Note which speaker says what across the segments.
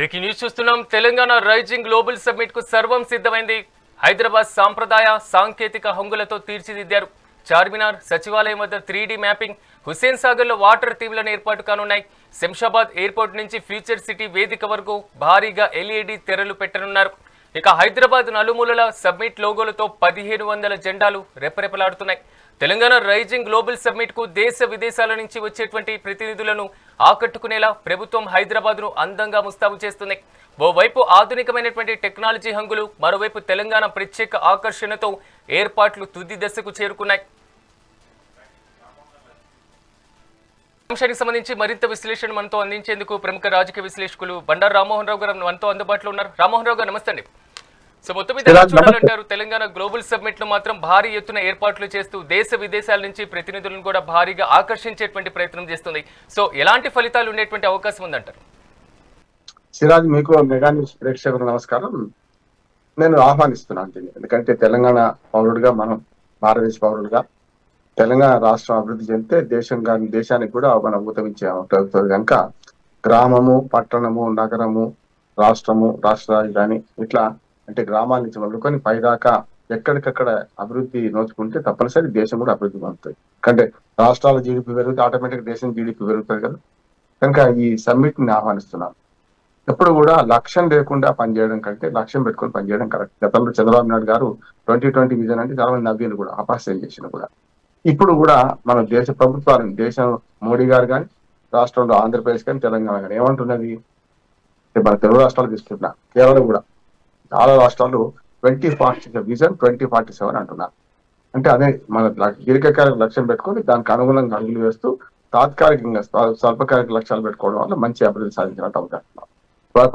Speaker 1: Breaking news చూస్తున్నాం. Telangana rising global summit కు సర్వం సిద్ధమైంది. హైదరాబాద్ సాంప్రదాయ సాంకేతిక హంగులతో తీర్చిదిద్దారు. చార్మినార్ సచివాలయం వద్ద 3D మ్యాపింగ్, హుస్సేన్ సాగర్ లో వాటర్ థీమ్లను ఏర్పాటు కానున్నాయి. శంషాబాద్ ఎయిర్పోర్ట్ నుంచి ఫ్యూచర్ సిటీ వేదిక వరకు భారీగా LED తెరలు పెట్టనున్నారు. ఇక హైదరాబాద్ నలుమూలల సమ్మిట్ లోగోలతో 1500 జెండాలు రెపరెపలాడుతున్నాయి. తెలంగాణ రైజింగ్ గ్లోబల్ సమ్మిట్ కు దేశ విదేశాల నుంచి వచ్చేటువంటి ప్రతినిధులను ఆకట్టుకునేలా ప్రభుత్వం హైదరాబాద్ ను అందంగా ముస్తాబు చేస్తుంది. ఓవైపు ఆధునికమైనటువంటి టెక్నాలజీ హంగులు, మరోవైపు తెలంగాణ ప్రత్యేక ఆకర్షణతో ఏర్పాట్లు తుది దశకు చేరుకున్నాయి. అంశానికి సంబంధించి మరింత విశ్లేషణ మనతో అందించేందుకు ప్రముఖ రాజకీయ విశ్లేషకులు బండారు రామ్మోహన్ రావు గారు మనతో అందుబాటులో ఉన్నారు. రామ్మోహన్ రావు గారు నమస్తే అండి. సో మొత్తం మీద చూడాలంటారు, తెలంగాణ గ్లోబల్ సమ్మిట్ లో మాత్రం భారీ ఎత్తున ఏర్పాట్లు చేస్తూ దేశ విదేశాల నుంచి ప్రతినిధులను కూడా భారీగా ఆకర్షించేటువంటి ప్రయత్నం చేస్తుంది. సో ఎలాంటి ఫలితాలు ఉండేటువంటి అవకాశం ఉందంటారు?
Speaker 2: సిరాజ్, మీకు మెగా న్యూస్ ప్రేక్షకులకు నమస్కారం. నేను ఆహ్వానిస్తున్నాను దీన్ని. ఎందుకంటే తెలంగాణ పౌరుడిగా, మనం భారతదేశ పౌరులుగా తెలంగాణ రాష్ట్రం అభివృద్ధి చెందితే దేశానికి కూడా మన ఊతమించే అవుతుంది కనుక గ్రామము, పట్టణము, నగరము, రాష్ట్రము, రాష్ట్ర రాజధాని ఇట్లా అంటే గ్రామాల నుంచి మొదలుకొని పైదాకా ఎక్కడికక్కడ అభివృద్ధి నోచుకుంటే తప్పనిసరి దేశం కూడా అభివృద్ధి పొందుతుంది. అంటే రాష్ట్రాల జీడిపి పెరిగితే ఆటోమేటిక్ దేశం జీడిపి పెరుగుతుంది కదా. కనుక ఈ సమ్మిట్ ని ఆహ్వానిస్తున్నాను. ఎప్పుడు కూడా లక్ష్యం లేకుండా పనిచేయడం కంటే లక్ష్యం పెట్టుకొని పనిచేయడం కరెక్ట్. గతంలో చంద్రబాబు నాయుడు గారు 2020 విజన్ అంటే చాలా మంది నవ్వులు కూడా అపహాస్యం చేసిన కూడా. ఇప్పుడు కూడా మన దేశ ప్రభుత్వాలను, దేశం మోడీ గారు కానీ, రాష్ట్రంలో ఆంధ్రప్రదేశ్ కానీ, తెలంగాణ కానీ ఏమంటున్నది, మన తెలుగు రాష్ట్రాలు తీసుకుంటున్నా, కేవలం కూడా చాలా రాష్ట్రాలు 2040 విజన్ 2047 అంటున్నారు. అంటే అదే మన దీర్ఘకాలిక లక్ష్యం పెట్టుకొని దానికి అనుగుణంగా అడుగులు వేస్తూ తాత్కాలికంగా స్వల్పకాలిక లక్ష్యాలు పెట్టుకోవడం వల్ల మంచి అభివృద్ధి సాధించినట్టు అవుతారు.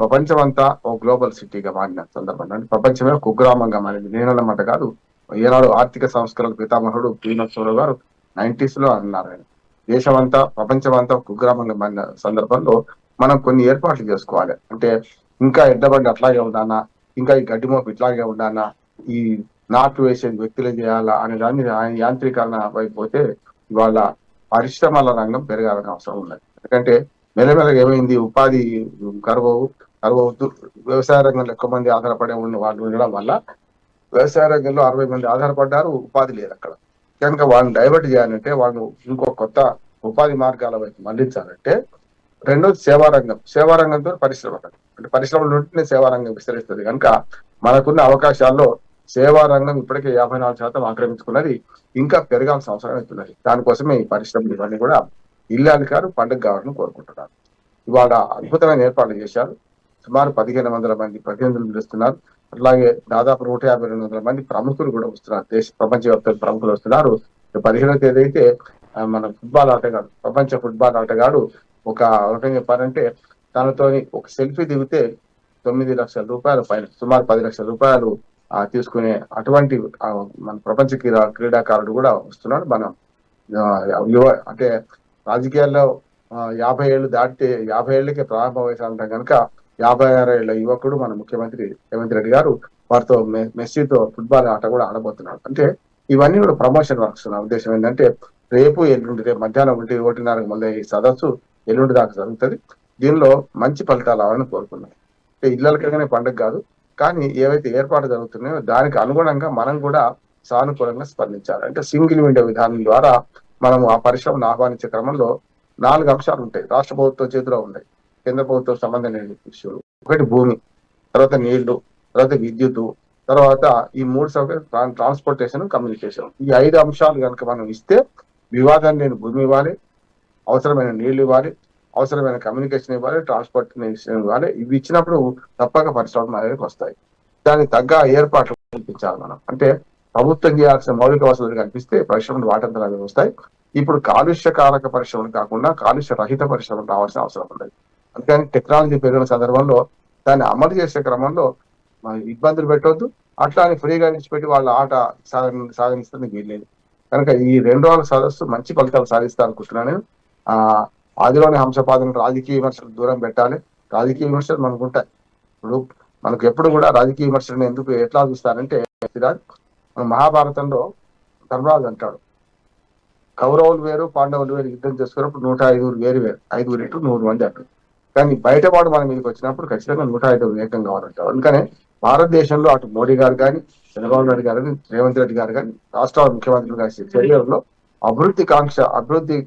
Speaker 2: ప్రపంచం అంతా ఓ గ్లోబల్ సిటీగా మారిన సందర్భంగా, అంటే ప్రపంచమే కుగ్రామంగా మారింది. నేనన్నమాట కాదు, ఏనాడు ఆర్థిక సంస్కరణల పితామహుడు పీనోత్సవరావు గారు 90s లో అన్నారు. దేశం అంతా, ప్రపంచం అంతా కుగ్రామంగా మారిన సందర్భంలో మనం కొన్ని ఏర్పాట్లు చేసుకోవాలి. అంటే ఇంకా ఎడ్డబండి అట్లాగే ఉండానా, ఇంకా ఈ గడ్డి మోపు ఇట్లాగే ఉండానా, ఈ నాట్లు వేసేది వ్యక్తులే చేయాలా అనే దాన్ని యాంత్రీకరణ అయిపోతే ఇవాళ పరిశ్రమల రంగం పెరగాలని అవసరం ఉన్నది. ఎందుకంటే మెల్లమెల్లగా ఏమైంది, ఉపాధి కరువవుతూ వ్యవసాయ రంగంలో ఎక్కువ మంది ఆధారపడే వాళ్ళు ఉండడం వల్ల వ్యవసాయ రంగంలో 60 మంది ఆధారపడ్డారు, ఉపాధి లేదు అక్కడ. కనుక వాళ్ళని డైవర్ట్ చేయాలంటే, వాళ్ళు ఇంకో కొత్త ఉపాధి మార్గాల వైపు మళ్లించాలంటే, రెండోది సేవారంగంతో పరిశ్రమ రంగం. అంటే పరిశ్రమల నుండి సేవారంగం విస్తరిస్తుంది. కనుక మనకున్న అవకాశాల్లో సేవారంగం ఇప్పటికే 54% ఆక్రమించుకున్నది, ఇంకా పెరగాల్సిన అవసరం అవుతున్నది. దానికోసమే ఈ పరిశ్రమలు ఇవన్నీ కూడా ఇల్లాధికారు పండుగ కావాలని కోరుకుంటున్నారు. ఇవాళ అద్భుతమైన ఏర్పాట్లు చేశారు. సుమారు 1500 మంది ప్రతినిధులు పిలుస్తున్నారు. అట్లాగే దాదాపు 150-200 మంది ప్రముఖులు కూడా వస్తున్నారు. ప్రపంచవ్యాప్తంగా ప్రముఖులు వస్తున్నారు. 15వ తేదీ అయితే మన ఫుట్బాల్ ఆటగాడు, ప్రపంచ ఫుట్బాల్ ఆటగాడు ఒక రకంగా చెప్పారంటే, తనతోని ఒక సెల్ఫీ దిగితే 9 లక్షల రూపాయల పైన, సుమారు 10 లక్షల రూపాయలు తీసుకునే అటువంటి మన ప్రపంచ క్రీడాకారుడు కూడా వస్తున్నాడు. మనం యువ అంటే రాజకీయాల్లో 50 ఏళ్ళు దాటితే 50 ఏళ్ళకే ప్రారంభ వయసు అంటాం కనుక 56 ఏళ్ల యువకుడు మన ముఖ్యమంత్రి రేవంత్ రెడ్డి గారు వారితో మెస్సీతో ఫుట్బాల్ ఆట కూడా ఆడబోతున్నాడు. అంటే ఇవన్నీ కూడా ప్రమోషన్ వర్క్స్. నా ఉద్దేశం ఏంటంటే, రేపు మధ్యాహ్నం 1:30 మళ్ళీ ఈ సదస్సు ఎల్లుండి దాకా జరుగుతుంది. దీనిలో మంచి ఫలితాలు రావాలని కోరుకున్నాం. అంటే ఇళ్ళకగానే పండుగ కాదు, కానీ ఏవైతే ఏర్పాటు జరుగుతున్నాయో దానికి అనుగుణంగా మనం కూడా సానుకూలంగా స్పందించాలి. అంటే సింగిల్ విండో విధానం ద్వారా మనం ఆ పరిశ్రమను ఆహ్వానించే క్రమంలో 4 అంశాలు ఉంటాయి. రాష్ట్ర ప్రభుత్వం చేతిలో ఉన్నాయి, కేంద్ర ప్రభుత్వం సంబంధం లేని ఇష్యూలు. ఒకటి భూమి, తర్వాత నీళ్లు, తర్వాత విద్యుత్, తర్వాత ఈ 3 సౌకర్యాలు ట్రాన్స్పోర్టేషన్, కమ్యూనికేషన్. ఈ 5 అంశాలు కనుక మనం ఇస్తే, వివాదం లేని భూమి ఇవ్వాలి, అవసరమైన నీళ్లు ఇవ్వాలి, అవసరమైన కమ్యూనికేషన్ ఇవ్వాలి, ట్రాన్స్పోర్టేషన్ ఇవ్వాలి. ఇవి ఇచ్చినప్పుడు తప్పక పరిశ్రమలు మనకి వస్తాయి. దానికి తగ్గ ఏర్పాట్లు కల్పించాలి మనం. అంటే ప్రభుత్వం చేయాల్సిన మౌలిక వసతులు కల్పిస్తే పరిశ్రమలు వాటంతరాలు వస్తాయి. ఇప్పుడు కాలుష్యకారక పరిశ్రమలు కాకుండా కాలుష్య రహిత పరిశ్రమలు రావాల్సిన అవసరం ఉంది. అందుకని టెక్నాలజీ పెరిగిన సందర్భంలో దాన్ని అమలు చేసే క్రమంలో ఇబ్బందులు పెట్టవద్దు. అట్లా అని ఫ్రీగా విడిచిపెట్టి వాళ్ళ ఆట సాగనిస్తుంది వీల్లేదు. కనుక ఈ 2 రోజుల సదస్సు మంచి ఫలితాలు సాధిస్తా అనుకుంటున్నాను నేను. ఆదిలోని హంసపాదన రాజకీయ విమర్శలు దూరం పెట్టాలి. రాజకీయ విమర్శలు మనకు ఉంటాయి. ఇప్పుడు మనకు ఎప్పుడు కూడా రాజకీయ విమర్శలను ఎట్లా చూస్తారంటే, మన మహాభారతంలో ధర్మరాజు అంటాడు, కౌరవులు వేరు, పాండవులు వేరు యుద్ధం చేసుకున్నప్పుడు 105 వేరు 5 ఇంటూ 100 మంది అంటారు. కానీ బయటవాడు మన మీదకి వచ్చినప్పుడు ఖచ్చితంగా 105 వేగం కావాలంటారు. అందుకనే భారతదేశంలో అటు మోడీ గారు కానీ, చంద్రబాబు నాయుడు గారు కానీ, రేవంత్ రెడ్డి గారు కానీ, రాష్ట్ర ముఖ్యమంత్రులు గారి చర్యల్లో అభివృద్ధి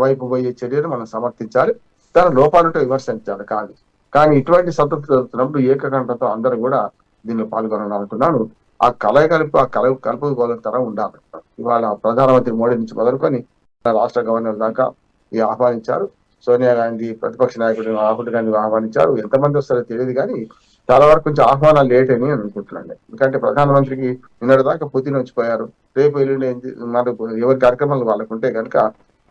Speaker 2: వైపు పోయే చర్యలు మనం సమర్థించాలి. తన లోపాలంటే విమర్శించాలి కాదు. కానీ ఇటువంటి సతత జరుగుతున్నప్పుడు ఏకకంఠతో అందరూ కూడా దీనిలో పాల్గొనాలనుకున్నాను. ఆ కలుపుగోలుతరం ఉండాలి. ఇవాళ ప్రధానమంత్రి మోడీ నుంచి మొదలుకొని రాష్ట్ర గవర్నర్ దాకా ఆహ్వానించారు. సోనియా గాంధీ, ప్రతిపక్ష నాయకుడు రాహుల్ గాంధీ ఆహ్వానించారు. ఎంతమంది వస్తారో తెలియదు కానీ చాలా వరకు కొంచెం ఆహ్వానాలు లేట్ అని అనుకుంటున్నాను. ఎందుకంటే ప్రధానమంత్రికి నిన్నటి దాకా పుతిన్ వచ్చిపోయారు. రేపు ఎల్లుండి మనకు ఎవరి కార్యక్రమాలు వాళ్ళకు ఉంటే కనుక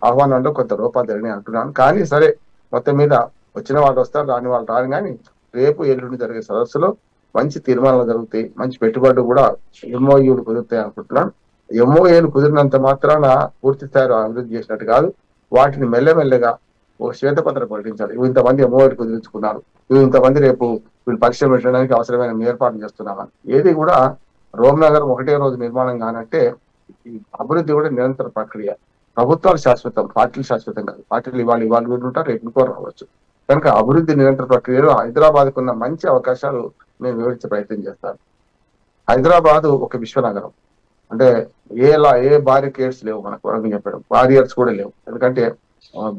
Speaker 2: ఆహ్వానంలో కొంత రూపాలు జరిగినాయి అంటున్నాను. కానీ సరే, మొత్తం మీద వచ్చిన వాళ్ళు వస్తారు, రాని వాళ్ళు రాని. కానీ రేపు ఎల్లుండి జరిగే సదస్సులో మంచి తీర్మానాలు జరుగుతాయి, మంచి పెట్టుబడులు కూడా ఎంఓయూలు కుదురుతాయి అనుకుంటున్నాను. ఎంఓఏలు కుదిరినంత మాత్రాన పూర్తి స్థాయిలో అభివృద్ధి చేసినట్టు కాదు. వాటిని మెల్లమెల్లగా ఒక శ్వేతపత్రం ప్రకటించాలి. ఇంతమంది ఎంఓఏలు కుదుర్చుకున్నారు, ఇంతమంది రేపు వీళ్ళు పరీక్ష పెట్టడానికి అవసరమైన ఏర్పాట్లు చేస్తున్నామని. ఏది కూడా రోమ్ నగరం ఒకటే రోజు నిర్మాణం కానంటే ఈ అభివృద్ధి కూడా నిరంతర ప్రక్రియ. ప్రభుత్వాలు శాశ్వతం, పార్టీలు శాశ్వతం కాదు. పార్టీలు ఇవాళ ఉంటారు, రేపు ఇంకో రావచ్చు. కనుక అభివృద్ధి నిరంతర ప్రక్రియలో హైదరాబాద్కు ఉన్న మంచి అవకాశాలు నేను వివరించే ప్రయత్నం చేస్తాను. హైదరాబాద్ ఒక విశ్వనగరం. అంటే ఏ బారికేడ్స్ లేవు మనకు. వరకు చెప్పడం బారియర్స్ కూడా లేవు. ఎందుకంటే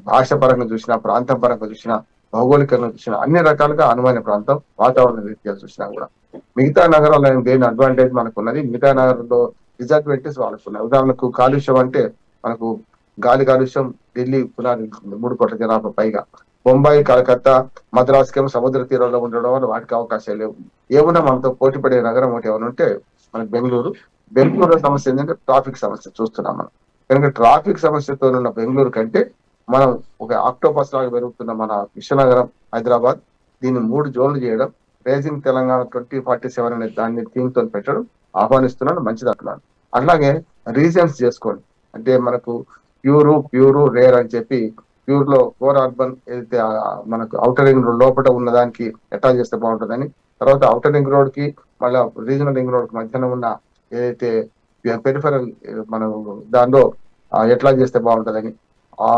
Speaker 2: భాష పరంగా చూసినా, ప్రాంతం పరంగా చూసినా, భౌగోళికంగా చూసినా అన్ని రకాలుగా అనువైన ప్రాంతం. వాతావరణ రీత్యా చూసినా కూడా మిగతా నగరాల్లో దేని అడ్వాంటేజ్ మనకు ఉన్నది, మిగతా నగరంలో డిసడ్వాంటేజ్ వాళ్ళకు ఉన్నాయి. ఉదాహరణకు కాలుష్యం అంటే మనకు గాలి కాలుష్యం ఢిల్లీ పునాది 3 కోట్ల జనాభా పైగా. బొంబాయి, కలకత్తా, మద్రాసుకేమో సముద్ర తీరంలో ఉండడం వల్ల వాటికి అవకాశాలు లేవు. ఏమన్నా మనతో పోటీ పడే నగరం ఒకటి ఏమైనా ఉంటే మనకు బెంగళూరు సమస్య ఏంటంటే ట్రాఫిక్ సమస్య చూస్తున్నాం మనం. కనుక ట్రాఫిక్ సమస్యతో ఉన్న బెంగళూరు కంటే మనం ఒక ఆక్టోపస్ లాగా పెరుగుతున్న మన విశ్వనగరం హైదరాబాద్, దీన్ని 3 జోన్లు చేయడం, రేజింగ్ తెలంగాణ 2047 అనే దాన్ని థీమ్ తో పెట్టడం ఆహ్వానిస్తున్నాను. మంచిది అంటున్నాను. అట్లాగే రీజన్స్ చేసుకోండి. అంటే మనకు ప్యూరు రేర్ అని చెప్పి ప్యూర్ లో కోర్ అర్బన్ ఏదైతే మనకు ఔటర్ రింగ్ రోడ్ లోపల ఉన్న దానికి ఎట్లా చేస్తే బాగుంటుందని, తర్వాత ఔటర్ రింగ్ రోడ్ కి మళ్ళీ రీజనల్ రింగ్ రోడ్ కి మధ్యన ఉన్న ఏదైతే పెరిఫరల్ మనం దానిలో ఎట్లా చేస్తే బాగుంటుందని, ఆ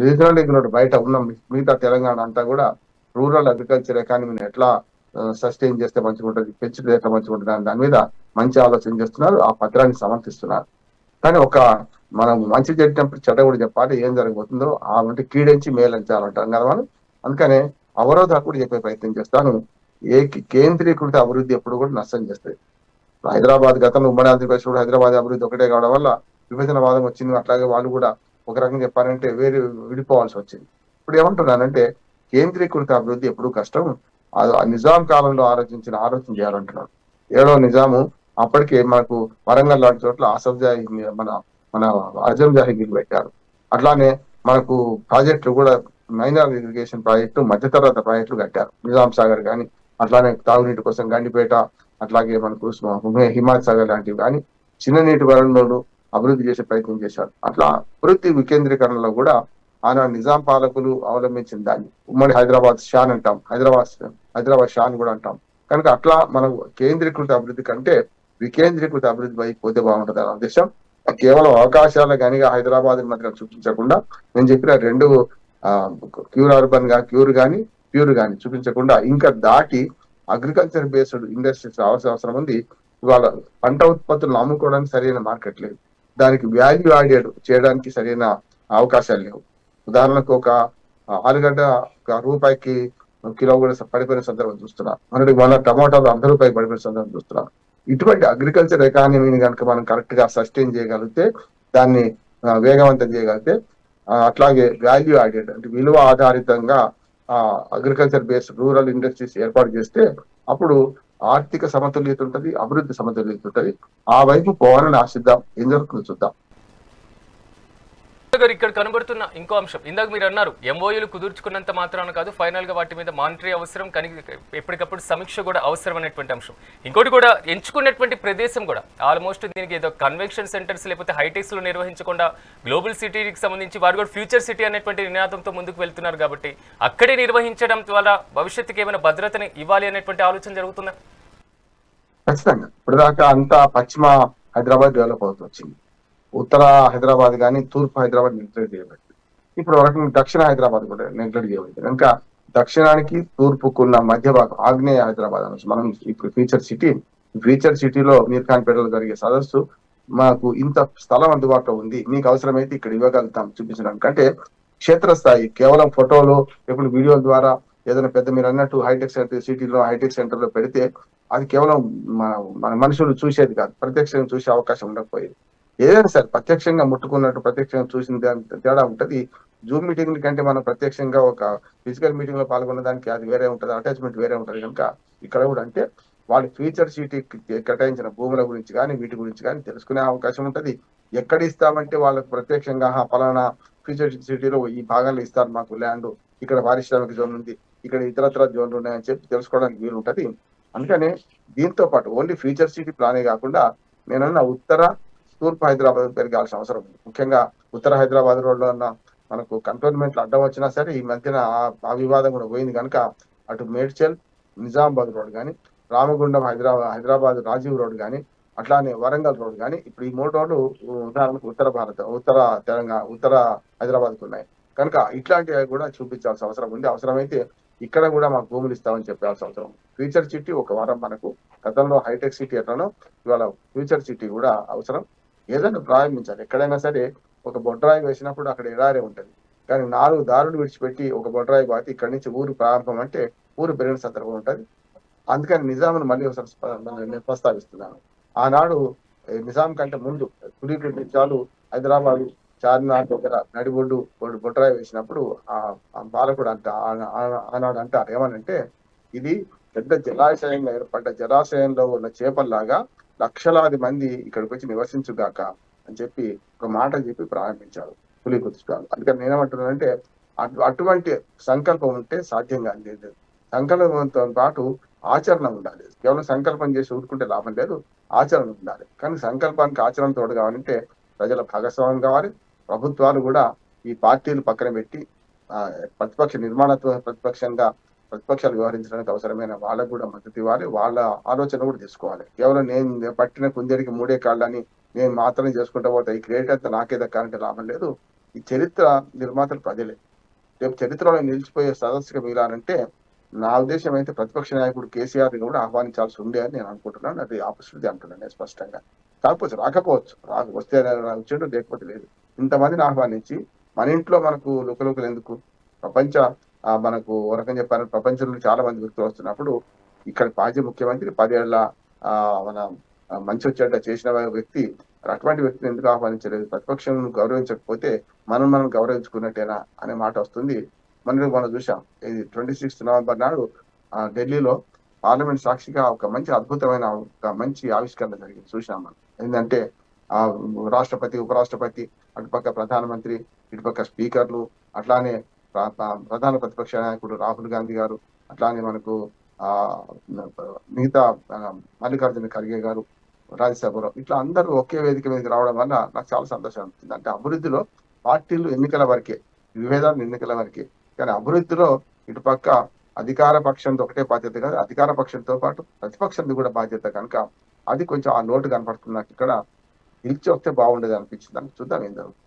Speaker 2: రీజనల్ రింగ్ రోడ్ బయట ఉన్న మిగతా తెలంగాణ అంతా కూడా రూరల్ అగ్రికల్చర్ ఎకానమీని ఎట్లా సస్టైన్ చేస్తే మంచిగా ఉంటుంది, పెంచితే ఎట్లా మంచిగా ఉంటుంది అని దాని మీద మంచి ఆలోచన చేస్తున్నారు. ఆ పత్రాన్ని సమర్థిస్తున్నారు. కానీ మనం మంచి జరిగినప్పుడు చెడ్డ కూడా చెప్పాలి. ఏం జరగబోతుందో అంటే కీడించి మేలంచాలంటాం కదా మనం. అందుకనే అవరోధ కూడా చెప్పే ప్రయత్నం చేస్తాను. కేంద్రీకృత అభివృద్ధి ఎప్పుడు కూడా నష్టం చేస్తుంది. హైదరాబాద్ గతంలో ఉమ్మడి ఆంధ్రప్రదేశ్ కూడా హైదరాబాద్ అభివృద్ధి ఒకటే కావడం వల్ల విభజనవాదం వచ్చింది. అట్లాగే వాళ్ళు కూడా ఒక రకంగా చెప్పాలంటే విడిపోవాల్సి వచ్చింది. ఇప్పుడు ఏమంటున్నానంటే కేంద్రీకృత అభివృద్ధి ఎప్పుడు కష్టం. నిజాం కాలంలో ఆలోచన చేయాలంటున్నాడు. 7వ నిజాము అప్పటికే మనకు వరంగల్ లాంటి చోట్ల ఆసఫ్జాహీ మన అజం జాహీగిరి పెట్టారు. అట్లానే మనకు ప్రాజెక్టులు కూడా మైనర్ ఇరిగేషన్ ప్రాజెక్టు, మధ్యతరగతి ప్రాజెక్టులు కట్టారు. నిజాం సాగర్ కానీ, అట్లానే తాగునీటి కోసం గండిపేట, అట్లాగే మనకు హిమాయత్ సాగర్ లాంటివి కానీ చిన్న నీటి వనరులను అభివృద్ధి చేసే ప్రయత్నం చేశారు. అట్లా అభివృద్ధి వికేంద్రీకరణలో కూడా ఆనాడు నిజాం పాలకులు అవలంబించిన దాన్ని ఉమ్మడి హైదరాబాద్ షాన్ అంటాం, హైదరాబాద్ షాన్ కూడా అంటాం. కనుక అట్లా మనం కేంద్రీకృత అభివృద్ధి కంటే వికేంద్రీకృత అభివృద్ధి వైపు పోతే బాగుంటుంది అనే ఉద్దేశం. కేవలం అవకాశాల గనిగా హైదరాబాద్ మధ్య చూపించకుండా, నేను చెప్పిన 2 ప్యూర్ కానీ చూపించకుండా ఇంకా దాటి అగ్రికల్చర్ బేస్డ్ ఇండస్ట్రీస్ అవసరం ఉంది. ఇవాళ పంట ఉత్పత్తులను అమ్ముకోవడానికి సరైన మార్కెట్ లేదు. దానికి వాల్యూ యాడెడ్ చేయడానికి సరైన అవకాశాలు లేవు. ఉదాహరణకు ఒక ఆలుగడ్డ రూపాయికి కిలో కూడా పడిపోయిన సందర్భం చూస్తున్నాం. మన టమాటాలు ₹1 పడిపోయిన సందర్భం చూస్తున్నాం. ఇటువంటి అగ్రికల్చర్ ఎకానమీని కనుక మనం కరెక్ట్ గా సస్టైన్ చేయగలిగితే, దాన్ని వేగవంతం చేయగలిగితే, అట్లాగే వాల్యూ యాడెడ్ అంటే విలువ ఆధారితంగా అగ్రికల్చర్ బేస్డ్ రూరల్ ఇండస్ట్రీస్ ఏర్పాటు చేస్తే అప్పుడు ఆర్థిక సమతుల్యత ఉంటుంది, అభివృద్ధి సమతుల్యత ఉంటుంది. ఆ వైపు పోవాలని ఆశిద్దాం. ఏం జరుగుతుందో చూద్దాం.
Speaker 1: గారు ఇక్కడ కనబడుతున్న ఇంకో అంశం, ఇందాక మీరు అన్నారు ఎంఓయూలు కుదుర్చుకున్నంత మాత్రాన కాదు, ఫైనల్ గా వాటి మీద మానిటరీ అవసరం, కానీ ఎప్పటికప్పుడు సమీక్ష కూడా అవసరం అనేటువంటి అంశం. ఇంకోటి కూడా ఎంచుకున్నటువంటి ప్రదేశం కూడా ఆల్మోస్ట్ దీనికి ఏదో కన్వెన్షన్ సెంటర్స్ లేకపోతే హైటెక్స్ లో నిర్వహించకుండా గ్లోబల్ సిటీకి సంబంధించి వారు కూడా ఫ్యూచర్ సిటీ అనేటువంటి నినాదంతో ముందుకు వెళ్తున్నారు. కాబట్టి అక్కడే నిర్వహించడం ద్వారా భవిష్యత్తుకి ఏమైనా భద్రతని ఇవ్వాలి అనేటువంటి ఆలోచన జరుగుతుందా?
Speaker 2: ఖచ్చితంగా. ఇప్పటిదాకా అంతా పశ్చిమ హైదరాబాద్ డెవలప్ అవుతూ వచ్చింది. ఉత్తర హైదరాబాద్ కానీ, తూర్పు హైదరాబాద్ నెగ్లెక్ట్ చేయబడింది. ఇప్పుడు ఒక రకంగా దక్షిణ హైదరాబాద్ కూడా నెగ్లెక్ట్ చేయబడింది. కనుక దక్షిణానికి తూర్పుకున్న మధ్య భాగం ఆగ్నేయ హైదరాబాద్ అనొచ్చు. మనం ఇప్పుడు ఫ్యూచర్ సిటీలో మీర్ఖాన్పేటలో జరిగే సదస్సు మాకు ఇంత స్థలం అందుబాటులో ఉంది, మీకు అవసరమైతే ఇక్కడ ఇవ్వగలుగుతాం చూపించడానికి. అంటే క్షేత్రస్థాయి కేవలం ఫోటోలు ఇప్పుడు వీడియోల ద్వారా ఏదైనా పెద్ద మీరు అన్నట్టు హైటెక్ సెంటర్ సిటీలో హైటెక్ సెంటర్ లో పెడితే అది కేవలం మన మన మనుషులు చూసేది కాదు, ప్రత్యక్షంగా చూసే అవకాశం ఉండకపోయేది. ఏదైనా సరే ప్రత్యక్షంగా ముట్టుకున్నట్టు ప్రత్యక్షంగా చూసిన తేడా ఉంటది. జూమ్ మీటింగ్ కంటే మనం ప్రత్యక్షంగా ఒక ఫిజికల్ మీటింగ్ లో పాల్గొన్న దానికి అది వేరే ఉంటది, అటాచ్మెంట్ వేరే ఉంటది. కనుక ఇక్కడ కూడా అంటే వాళ్ళు ఫ్యూచర్ సిటీకి కేటాయించిన భూముల గురించి కానీ వీటి గురించి కానీ తెలుసుకునే అవకాశం ఉంటది. ఎక్కడ ఇస్తామంటే వాళ్ళకు ప్రత్యక్షంగా ఫలానా ఫ్యూచర్ సిటీలో ఈ భాగంలో ఇస్తారు మాకు ల్యాండ్, ఇక్కడ పారిశ్రామిక జోన్ ఉంది, ఇక్కడ ఇతరత్ర జోన్లు ఉన్నాయని చెప్పి తెలుసుకోవడానికి వీలు ఉంటది. అందుకనే దీంతో పాటు ఓన్లీ ఫ్యూచర్ సిటీ ప్లానే కాకుండా నేనన్నా ఉత్తర తూర్పు హైదరాబాద్ పెరగాల్సిన అవసరం ఉంది. ముఖ్యంగా ఉత్తర హైదరాబాద్ రోడ్లో ఉన్న మనకు కంటోన్మెంట్లు అడ్డం వచ్చినా సరే ఈ మధ్యన ఆ వివాదం కూడా పోయింది కనుక అటు మేడ్చల్ నిజామాబాద్ రోడ్ కానీ, రామగుండం హైదరాబాద్ రాజీవ్ రోడ్ కానీ, అట్లానే వరంగల్ రోడ్ కానీ, ఇప్పుడు ఈ 3 రోడ్లు ఉదాహరణకు ఉత్తర తెలంగాణ ఉత్తర హైదరాబాద్కు ఉన్నాయి కనుక ఇట్లాంటివి కూడా చూపించాల్సిన అవసరం ఉంది. అవసరమైతే ఇక్కడ కూడా మాకు భూములు ఇస్తామని చెప్పాల్సిన అవసరం. ఫ్యూచర్ సిటీ ఒక వారం మనకు గతంలో హైటెక్ సిటీ ఎట్లనో ఇవాళ ఫ్యూచర్ సిటీ కూడా అవసరం. ఏదైనా ప్రారంభించాలి. ఎక్కడైనా సరే ఒక బొడ్రాయి వేసినప్పుడు అక్కడ ఎడారే ఉంటది, కానీ 4 దారులు విడిచిపెట్టి ఒక బొడ్రాయి బాతి ఇక్కడి నుంచి ఊరు ప్రారంభం అంటే ఊరు పెరిగిన సందర్భం ఉంటది. అందుకని నిజాంను మళ్ళీ ఒకసారి నేను ప్రస్తావిస్తున్నాను. ఆనాడు నిజాం కంటే ముందు కులీకుడి చాలు హైదరాబాద్ చార్మినార్ దగ్గర నడిబొడ్డు బొడ్రాయి వేసినప్పుడు ఆ పాలకుడు ఆనాడు అంటారు ఏమనంటే, ఇది పెద్ద జలాశయంగా ఏర్పడ్డ జలాశయంలో ఉన్న చేపల్లాగా లక్షలాది మంది ఇక్కడికి వచ్చి నివసించుగాక అని చెప్పి ఒక మాట చెప్పి ప్రారంభించారు పులికుతుకాలు. అందుకని నేనేమంటున్నానంటే అటువంటి సంకల్పం ఉంటే సాధ్యంగా లేదు. సంకల్పంతో పాటు ఆచరణ ఉండాలి. కేవలం సంకల్పం చేసి ఊరుకుంటే లాభం లేదు, ఆచరణ ఉండాలి. కానీ సంకల్పానికి ఆచరణ తోడు కావాలంటే ప్రజల భాగస్వామ్యం కావాలి. ప్రభుత్వాలు కూడా ఈ పార్టీలు పక్కన పెట్టి ప్రతిపక్ష నిర్మాణత్వ ప్రతిపక్షాలు వ్యవహరించడానికి అవసరమైన వాళ్ళకు కూడా మద్దతు ఇవ్వాలి. వాళ్ళ ఆలోచన కూడా తీసుకోవాలి. కేవలం నేను పట్టిన కుందేడికి 3 కాళ్ళని నేను మాత్రమే చేసుకుంటా పోతా, ఈ క్రెడిట్ అంతా నాకే దక్కాలంటే లాభం లేదు. ఈ చరిత్ర నిర్మాతలు ప్రజలే. రేపు చరిత్రలో నిలిచిపోయే సదస్సుగా మిగిలాలంటే నా ఉద్దేశం అయితే ప్రతిపక్ష నాయకుడు కేసీఆర్ ని కూడా ఆహ్వానించాల్సి ఉండే అని నేను అనుకుంటున్నాను. అది ఆపశృతి అంటున్నాను స్పష్టంగా. కాకపోతే రాకపోవచ్చు, వస్తే వచ్చాడు, లేకపోతే లేదు. ఇంతమందిని ఆహ్వానించి మన ఇంట్లో మనకు లుకలుకలు ఎందుకు? మనకు ఒక రకం చెప్పారంటే ప్రపంచంలో చాలా మంది వ్యక్తులు వస్తున్నప్పుడు ఇక్కడ మాజీ ముఖ్యమంత్రి 10 ఏళ్ల మన మంచి వచ్చేట చేసిన వ్యక్తి, అటువంటి వ్యక్తిని ఎందుకు ఆహ్వానించలేదు? ప్రతిపక్షం గౌరవించకపోతే మనం గౌరవించుకున్నట్టేనా అనే మాట వస్తుంది. మనం చూసాం. ఇది 26 నవంబర్ నాడు ఢిల్లీలో పార్లమెంట్ సాక్షిగా ఒక మంచి అద్భుతమైన ఒక మంచి ఆవిష్కరణ జరిగింది చూసినాం మనం. ఏంటంటే రాష్ట్రపతి, ఉపరాష్ట్రపతి, అటుపక్క ప్రధానమంత్రి, ఇటుపక్క స్పీకర్లు, అట్లానే ప్రధాన ప్రతిపక్ష నాయకుడు రాహుల్ గాంధీ గారు, అట్లానే మనకు మిగతా మల్లికార్జున ఖర్గే గారు రాజ్యసభలో, ఇట్లా అందరూ ఒకే వేదిక మీదకి రావడం వల్ల నాకు చాలా సంతోషం అనిపిస్తుంది. అంటే అభివృద్ధిలో పార్టీలు ఎన్నికల వరకే, విభేదాలు ఎన్నికల వరకే, కానీ అభివృద్ధిలో ఇటుపక్క అధికార పక్షంతో ఒకటే బాధ్యత కాదు, అధికార పక్షంతో పాటు ప్రతిపక్షంది కూడా బాధ్యత. కనుక అది కొంచెం ఆ లోటు కనపడుతుంది నాకు. ఇక్కడ నిలిచి వస్తే బాగుండేది అనిపించింది. అని చూద్దాం ఏం జరుగుతుంది.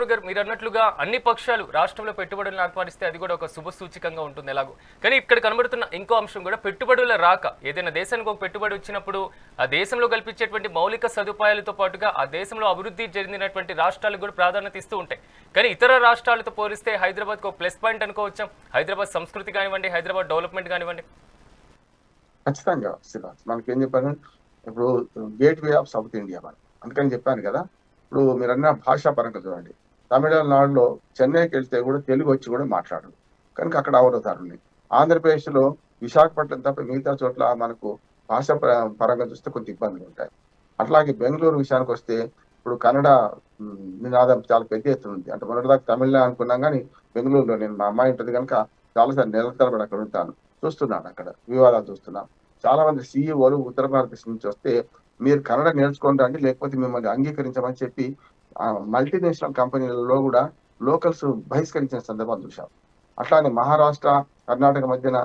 Speaker 1: గారు మీరు అన్నట్లుగా అన్ని పక్షాలు రాష్ట్రంలో పెట్టుబడులను ఆహ్వానిస్తే అది కూడా ఒక శుభ సూచికంగా ఉంటుంది ఎలాగో. కానీ ఇక్కడ కనబడుతున్న ఇంకో అంశం కూడా పెట్టుబడుల రాక. ఏదైనా దేశానికి ఒక పెట్టుబడి వచ్చినప్పుడు ఆ దేశంలో కల్పించేటువంటి మౌలిక సదుపాయాలతో పాటుగా ఆ దేశంలో అభివృద్ధి చెందినటువంటి రాష్ట్రాలకు కూడా ప్రాధాన్యత ఇస్తూ ఉంటాయి. కానీ ఇతర రాష్ట్రాలతో పోలిస్తే హైదరాబాద్కు ఒక ప్లస్ పాయింట్ అనుకోవచ్చా? హైదరాబాద్ సంస్కృతి కానివ్వండి, హైదరాబాద్ డెవలప్మెంట్ కానివ్వండి.
Speaker 2: ఖచ్చితంగా మనకేం చెప్పాను, ఇప్పుడు gate way of south India మనం అందుకని చెప్పాను కదా. ఇప్పుడు మీరు అన్న భాషా పరంగా చూడండి, తమిళనాడులో చెన్నైకి వెళ్తే కూడా తెలుగు వచ్చి కూడా మాట్లాడరు, కనుక అక్కడ అవరోధాలు. ఆంధ్రప్రదేశ్లో విశాఖపట్నం తప్ప మిగతా చోట్ల మనకు భాష పరంగా చూస్తే కొంత ఇబ్బందులు ఉంటాయి. అట్లాగే బెంగళూరు విషయానికి వస్తే ఇప్పుడు కన్నడ నినాదం చాలా పెద్ద ఎత్తున ఉంది. అంటే మొన్నటిదాకా తమిళ అనుకున్నాం, కానీ బెంగళూరులో నేను మా అమ్మాయి ఉంటుంది కనుక చాలాసార్లు నెలల తరబడి అక్కడ ఉంటాను, చూస్తున్నాను, అక్కడ వివాదాలు చూస్తున్నాను. చాలా మంది సీఈఓలు ఉత్తర భారతదేశం నుంచి వస్తే మీరు కన్నడ నేర్చుకోండి, లేకపోతే మిమ్మల్ని అంగీకరించమని చెప్పి మల్టీనేషనల్ కంపెనీలలో కూడా లోకల్స్ బహిష్కరించిన సందర్భాలు చూశాం. అట్లానే మహారాష్ట్ర, కర్ణాటక మధ్యన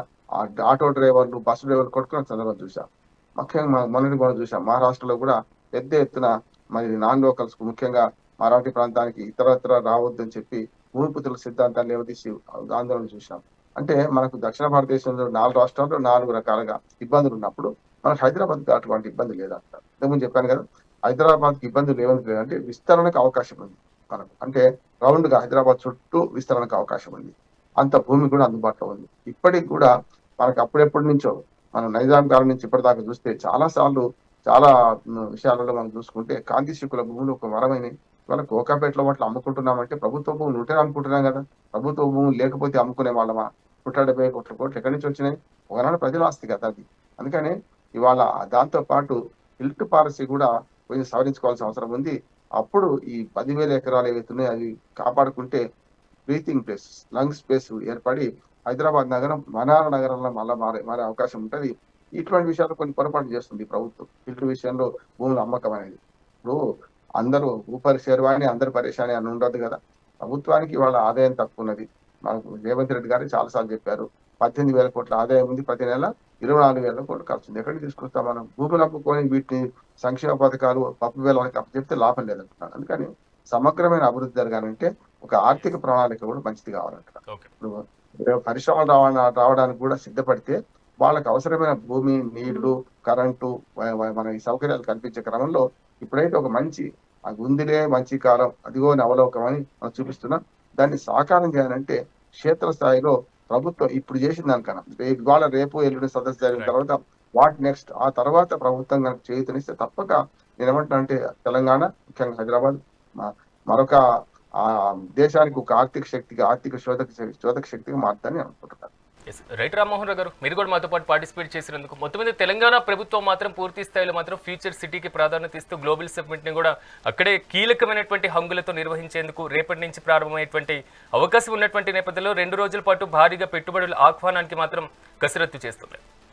Speaker 2: ఆటో డ్రైవర్లు, బస్సు డ్రైవర్లు కొట్టుకున్న సందర్భాలు చూశాం. ముఖ్యంగా మొన్నటి కూడా చూసాం, మహారాష్ట్రలో కూడా పెద్ద ఎత్తున మరి నాన్ లోకల్స్, ముఖ్యంగా మరాఠీ ప్రాంతానికి ఇతరత్ర రావద్దని చెప్పి భూమి పుత్రుల సిద్ధాంతాన్ని లేవదీసి ఆందోళన చూసాం. అంటే మనకు దక్షిణ భారతదేశంలో 4 రాష్ట్రాల్లో 4 రకాలుగా ఇబ్బందులు ఉన్నప్పుడు మనకు హైదరాబాద్‌కి అటువంటి ఇబ్బంది లేదంటారు. ఇంతకుముందు చెప్పాను కదా! హైదరాబాద్‌కి ఇబ్బందులు లేవని లేదంటే విస్తరణకు అవకాశం ఉంది మనకు. అంటే రౌండ్‌గా హైదరాబాద్ చుట్టూ విస్తరణకు అవకాశం ఉంది. అంత భూమి కూడా అందుబాటులో ఉంది. ఇప్పటికి కూడా మనకు అప్పుడెప్పటి నుంచో మనం నైజాం కాలం నుంచి ఇప్పటిదాకా చూస్తే చాలా సార్లు చాలా విషయాలలో మనం చూసుకుంటే కాంతి శిక్కుల భూములు ఒక వరమైనయి. ఇవాళ కోకాపేటలో వాటిలో అమ్ముకుంటున్నామంటే ప్రభుత్వ భూములు ఉంటేనే అమ్ముకుంటున్నాం కదా! ప్రభుత్వ భూములు లేకపోతే అమ్ముకునే వాళ్ళమా? 170 కోట్లు ఎక్కడి నుంచి వచ్చినాయి? ఒకనాడు ప్రజల ఆస్తి కదా అది. అందుకని ఇవాళ దాంతో పాటు హిల్ట్ పాలసీ కూడా కొంచెం సవరించుకోవాల్సిన అవసరం ఉంది. అప్పుడు ఈ 10,000 ఎకరాలు ఏవైతే ఉన్నాయో అవి కాపాడుకుంటే బ్రీతింగ్ ప్లేస్, లంగ్ స్పేస్ ఏర్పడి హైదరాబాద్ నగరం వనాల నగరంలో మళ్ళా మారే అవకాశం ఉంటది. ఇటువంటి విషయాల్లో కొన్ని పొరపాట్లు చేస్తుంది ఈ ప్రభుత్వం. హిల్ట్ విషయంలో భూముల అమ్మకం అనేది. ఇప్పుడు అందరూ ఊపరి శర్వాణి అందరు పరేషాని అని ఉండదు కదా! ప్రభుత్వానికి ఇవాళ ఆదాయం తక్కువున్నది. మనకు రేవంత్ రెడ్డి గారు చాలా సార్లు చెప్పారు. 18,000 కోట్ల ఆదాయం ఉంది. ప్రతి నెల 24,000 కోట్లు ఖర్చుంది. ఎక్కడి నుంచి తీసుకొస్తాం మనం? భూములు అమ్ముకొని వీటిని సంక్షేమ పథకాలు, పప్పు బెల్లానికి అప్పచెప్తే లాభం లేదంటున్నాను. అందుకని సమగ్రమైన అభివృద్ధి జరగాలంటే ఒక ఆర్థిక ప్రణాళిక కూడా మంచిది కావాలంట.
Speaker 1: ఓకే.
Speaker 2: ఇప్పుడు పరిశ్రమలు రావడానికి కూడా సిద్ధపడితే వాళ్ళకి అవసరమైన భూమి, నీళ్లు, కరెంటు మన ఈ సౌకర్యాలు కల్పించే క్రమంలో ఇప్పుడైతే ఒక మంచి అది ఉందిలే మంచి కాలం అదిగో అని అవలోకం అని మనం చూపిస్తున్నాం. దాన్ని సాకారం చేయాలంటే క్షేత్రస్థాయిలో ప్రభుత్వం ఇప్పుడు చేసిన దానికన్నా ఇవాళ రేపు ఎల్లుండి సదస్సు జరిగిన తర్వాత వాట్ నెక్స్ట్ ఆ తర్వాత ప్రభుత్వం కనుక చేయూతనిస్తే తప్పక నేను ఏమంటున్నా అంటే తెలంగాణ ముఖ్యంగా హైదరాబాద్ మరొక దేశానికి ఒక ఆర్థిక శోధక శక్తిగా మారుతానని అనుకుంటున్నాను.
Speaker 1: రైట్ రామ్మోహన్ రావు గారు, మీరు కూడా మాతో పాటు పార్టిసిపేట్ చేసినందుకు. మొత్తం మీద తెలంగాణ ప్రభుత్వం మాత్రం పూర్తి స్థాయిలో మాత్రం ఫ్యూచర్ సిటీకి ప్రాధాన్యత ఇస్తూ గ్లోబల్ సమ్మిట్ ని కూడా అక్కడే కీలకమైనటువంటి హంగులతో నిర్వహించేందుకు రేపటి నుంచి ప్రారంభమైనటువంటి అవకాశం ఉన్నటువంటి నేపథ్యంలో 2 రోజుల పాటు భారీగా పెట్టుబడుల ఆహ్వానానికి మాత్రం కసరత్తు చేస్తుంది.